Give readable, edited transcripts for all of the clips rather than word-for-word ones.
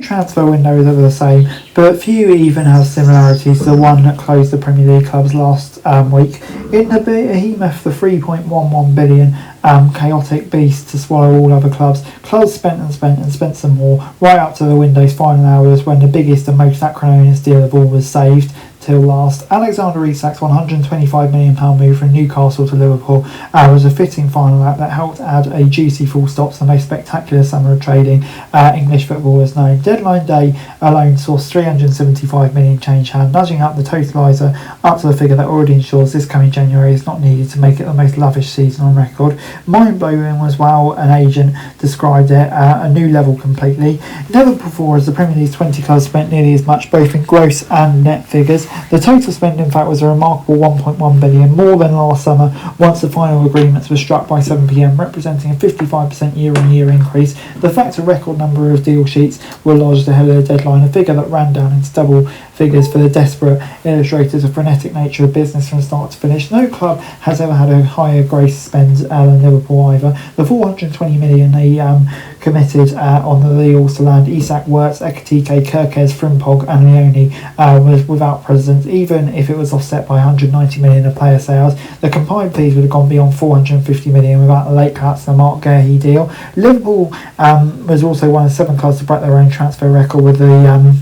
transfer windows are the same, but few even have similarities to the one that closed the Premier League clubs last week. In the behemoth, the 3.11 billion chaotic beast to swallow all other clubs. Clubs spent and spent and spent some more, right up to the window's final hours when the biggest and most acrimonious deal of all was saved till last. Alexander Isak's £125 million move from Newcastle to Liverpool was a fitting final act that helped add a juicy full stop to the most spectacular summer of trading English football has known. Deadline day alone saw £375 million change hand, nudging up the totaliser up to the figure that already ensures this coming January is not needed to make it the most lavish season on record. Mind-blowing was how an agent described it, a new level completely. Never before has the Premier League's 20 clubs spent nearly as much, both in gross and net figures. The total spend, in fact, was a remarkable 1.1 billion, more than last summer once the final agreements were struck by 7 p.m, representing a 55% year-on-year increase. The fact a record number of deal sheets were lodged ahead of the deadline, a figure that ran down into double figures for the desperate, illustrates the frenetic nature of business from start to finish. No club has ever had a higher gross spend than Liverpool either. The 420 million they committed on the deals to land Isak, Wirtz, Ekitike, Kirkes, Frimpong and Leone was without precedent, even if it was offset by 190 million of player sales. The combined fees would have gone beyond 450 million without the late cuts, the Mark Guehi deal. Liverpool was also one of 7 clubs to break their own transfer record with the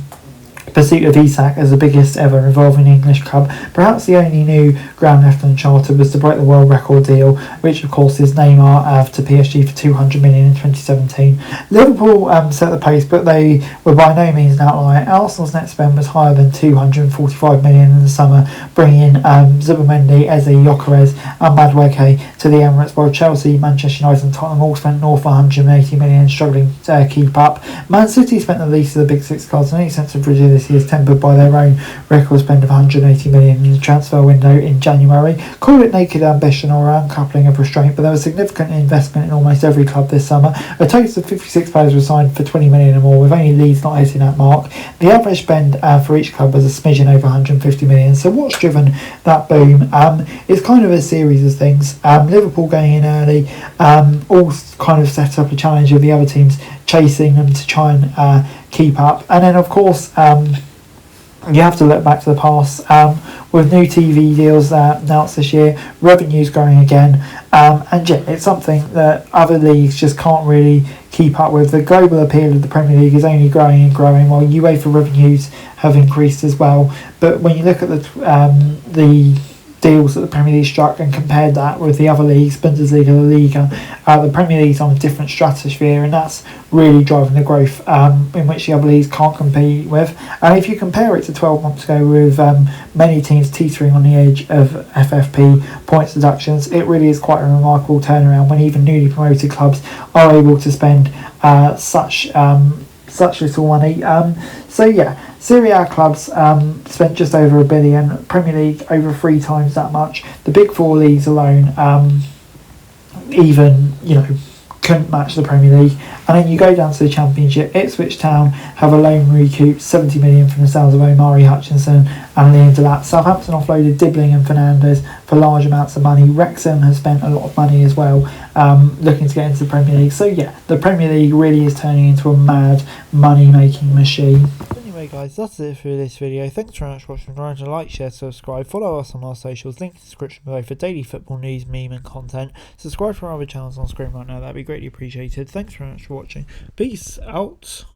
pursuit of Isak as the biggest ever involving an English club. Perhaps the only new ground left uncharted was to break the world record deal, which of course is Neymar to PSG for 200 million in 2017. Liverpool set the pace, but they were by no means an outlier. Arsenal's net spend was higher than 245 million in the summer, bringing in Zubimendi, Eze, Gyökeres and Madueke to the Emirates, while Chelsea, Manchester United and Tottenham all spent north of 180 million, struggling to keep up. Man City spent the least of the big 6 clubs, and any sense of rigidity is tempered by their own record spend of 180 million in the transfer window in January. Call it naked ambition or uncoupling of restraint, but there was significant investment in almost every club this summer. A total of 56 players were signed for 20 million or more, with only Leeds not hitting that mark. The average spend for each club was a smidgen over 150 million. So what's driven that boom? It's kind of a series of things. Liverpool going in early, all kind of set up a challenge of the other teams chasing them to try and keep up. And then of course you have to look back to the past with new TV deals announced this year, revenues growing again, and yeah, it's something that other leagues just can't really keep up with. The global appeal of the Premier League is only growing and growing, while UEFA revenues have increased as well. But when you look at the deals that the Premier League struck and compared that with the other leagues, Bundesliga, La Liga, the Premier League's on a different stratosphere, and that's really driving the growth in which the other leagues can't compete with. And if you compare it to 12 months ago with many teams teetering on the edge of FFP points deductions, it really is quite a remarkable turnaround when even newly promoted clubs are able to spend such little money. So yeah, Serie A clubs spent just over £1 billion, Premier League over 3 times that much. The big 4 leagues alone even couldn't match the Premier League. And then you go down to the Championship. Ipswich Town have alone recouped 70 million from the sales of Omari Hutchinson and Liam Delap. Southampton offloaded Dibbling and Fernandez for large amounts of money. Wrexham has spent a lot of money as well, looking to get into the Premier League. So yeah, the Premier League really is turning into a mad money-making machine. Anyway guys, that's it for this video. Thanks very much for watching. Remember to like, share, subscribe, follow us on our socials, link in the description below for daily football news, meme and content. Subscribe to our other channels on screen right now, that'd be greatly appreciated. Thanks very much for watching. Peace out.